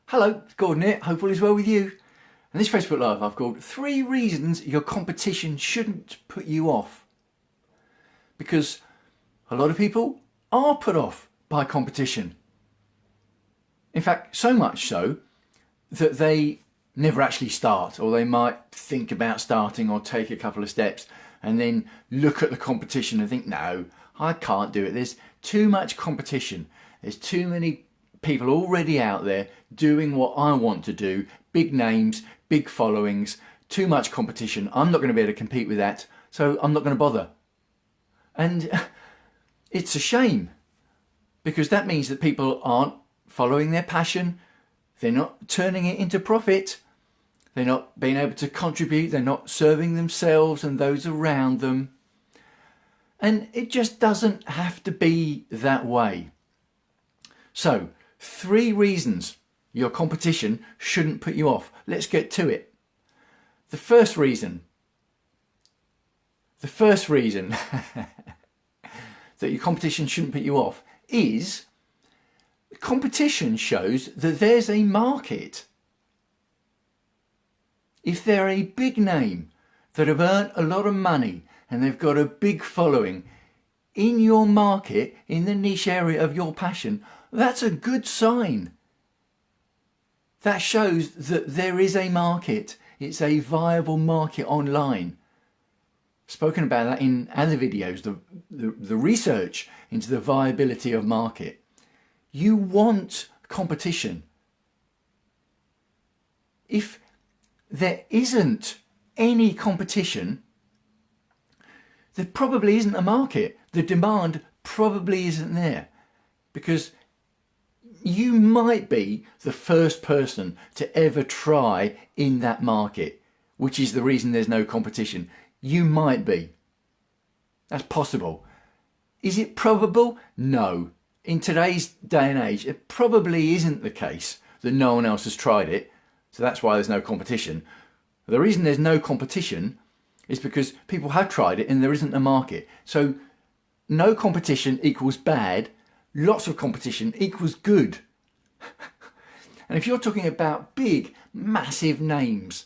Hello, it's Gordon here. Hope all is well with you. And this Facebook Live I've called 3 reasons your competition shouldn't put you off. Because a lot of people are put off by competition. In fact, so much so that they never actually start, or they might think about starting or take a couple of steps and then look at the competition and think, no, I can't do it. There's too much competition. There's too many people already out there doing what I want to do. Big names, big followings, too much competition. I'm not going to be able to compete with that, so I'm not going to bother. And it's a shame, because that means that people aren't following their passion. They're not turning it into profit. They're not being able to contribute. They're not serving themselves and those around them. And it just doesn't have to be that way. So, 3 reasons your competition shouldn't put you off. Let's get to it. The first reason that your competition shouldn't put you off is competition shows that there's a market. If they're a big name that have earned a lot of money and they've got a big following in your market, in the niche area of your passion, that's a good sign. That shows that there is a market. It's a viable market online. Spoken about that in other videos, the research into the viability of market. You want competition. If there isn't any competition, there probably isn't a market. The demand probably isn't there, because you might be the first person to ever try in that market, which is the reason there's no competition. You might be. That's possible. Is it probable? No. In today's day and age, it probably isn't the case that no one else has tried it, so that's why there's no competition. The reason there's no competition is because people have tried it and there isn't a market. So no competition equals bad. Lots of competition equals good. And if you're talking about big, massive names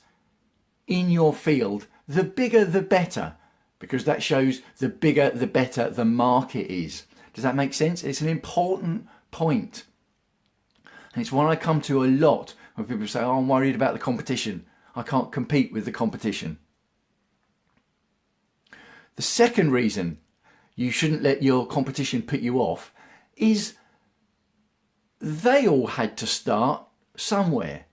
in your field, the bigger the better, because that shows the bigger the better the market is. Does that make sense? It's an important point. And it's one I come to a lot when people say, oh, I'm worried about the competition. I can't compete with the competition. The second reason you shouldn't let your competition put you off is they all had to start somewhere.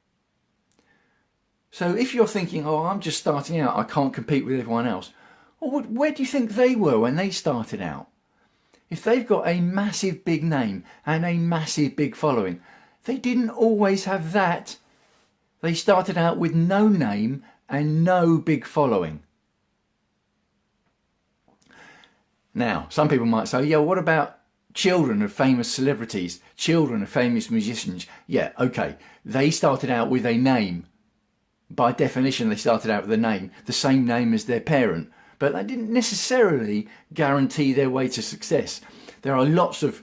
So if you're thinking, oh, I'm just starting out, I can't compete with everyone else. Well, where do you think they were when they started out? If they've got a massive big name and a massive big following, they didn't always have that. They started out with no name and no big following. Now, some people might say, yeah, what about children of famous celebrities, children of famous musicians? Yeah, okay, they started out with a name. By definition, they started out with a name, the same name as their parent, but that didn't necessarily guarantee their way to success. There are lots of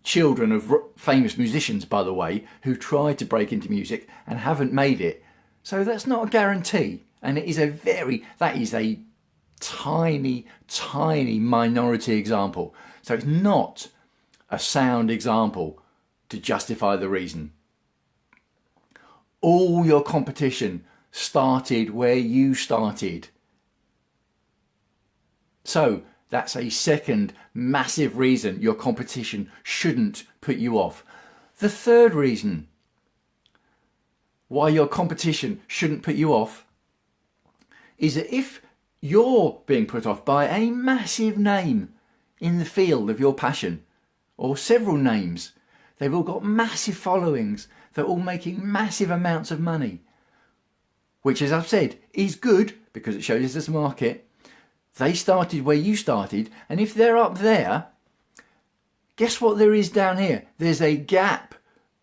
children of famous musicians, by the way, who tried to break into music and haven't made it. So that's not a guarantee, and that is a tiny, tiny minority example. So it's not a sound example to justify the reason. All your competition started where you started. So that's a second massive reason your competition shouldn't put you off. The third reason why your competition shouldn't put you off is that if you're being put off by a massive name in the field of your passion, or several names, they've all got massive followings, they're all making massive amounts of money, which, as I've said, is good because it shows there's a market. They started where you started, and if they're up there, guess what there is down here? There's a gap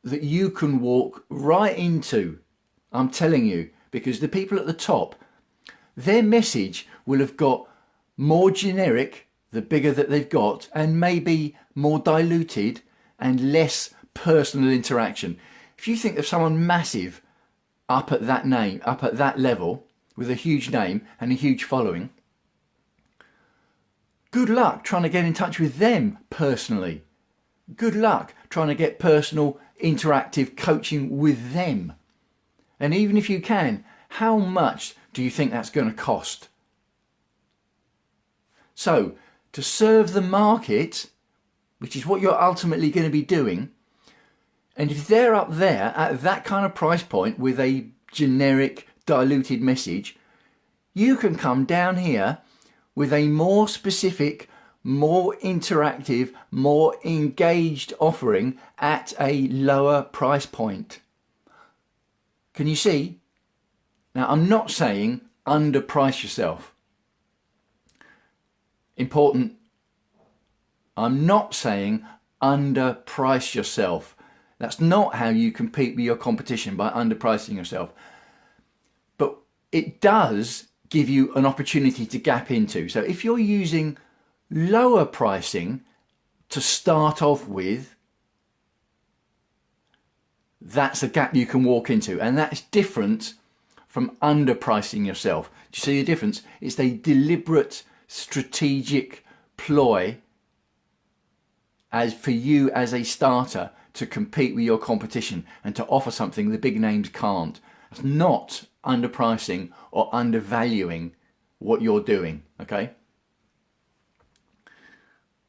that you can walk right into. I'm telling you, because the people at the top, their message will have got more generic, the bigger that they've got, and maybe more diluted and less personal interaction. If you think of someone massive up at that name, up at that level, with a huge name and a huge following, good luck trying to get in touch with them personally. Good luck trying to get personal, interactive coaching with them. And even if you can, how much do you think that's going to cost? So, to serve the market, which is what you're ultimately going to be doing, and if they're up there at that kind of price point with a generic, diluted message, you can come down here with a more specific, more interactive, more engaged offering at a lower price point. Can you see? Now, I'm not saying underprice yourself. Important. I'm not saying underprice yourself. That's not how you compete with your competition, by underpricing yourself. But it does give you an opportunity to gap into. So if you're using lower pricing to start off with, that's a gap you can walk into, and that's different from underpricing yourself. Do you see the difference? It's a deliberate, strategic ploy as for you as a starter to compete with your competition and to offer something the big names can't. It's not underpricing or undervaluing what you're doing, okay?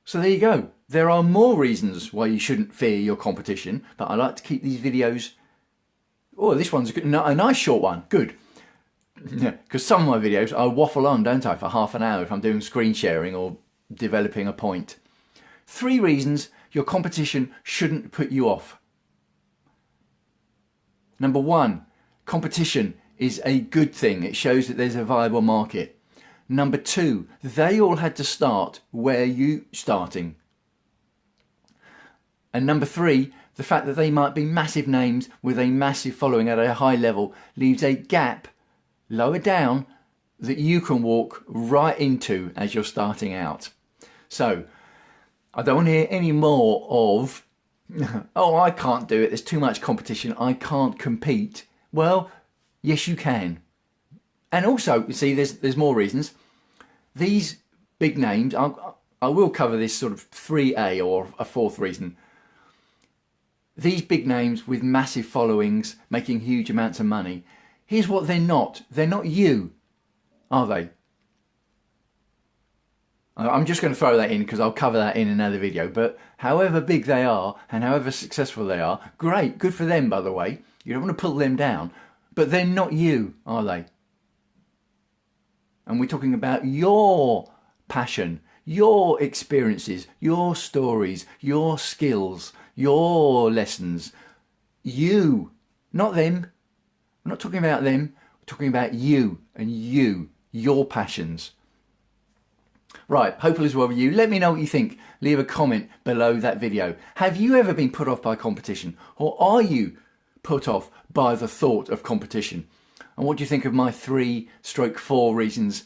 So there you go. There are more reasons why you shouldn't fear your competition, but I like to keep these videos... Oh, this one's a nice short one. Good. Yeah, because some of my videos I waffle on, don't I, for half an hour if I'm doing screen sharing or developing a point. 3 reasons your competition shouldn't put you off. Number 1, competition is a good thing. It shows that there's a viable market. Number 2, they all had to start where you starting. And number 3, the fact that they might be massive names with a massive following at a high level leaves a gap lower down that you can walk right into as you're starting out. So I don't want to hear any more of, oh, I can't do it, there's too much competition, I can't compete. Well, yes you can. And also, you see, there's more reasons. These big names, I will cover this sort of 3A or a 4th reason. These big names with massive followings, making huge amounts of money, here's what they're not. They're not you, are they? I'm just going to throw that in because I'll cover that in another video. But however big they are and however successful they are, great, good for them, by the way. You don't want to pull them down. But they're not you, are they? And we're talking about your passion, your experiences, your stories, your skills, your lessons. You, not them. We're not talking about them. We're talking about you and your passions. Right, hope all is well with you. Let me know what you think. Leave a comment below that video. Have you ever been put off by competition? Or are you put off by the thought of competition? And what do you think of my 3/4 reasons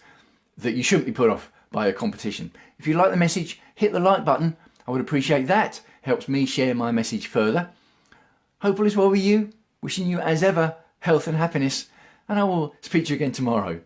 that you shouldn't be put off by a competition? If you like the message, hit the like button. I would appreciate that. Helps me share my message further. Hope all is well with you. Wishing you, as ever, health and happiness. And I will speak to you again tomorrow.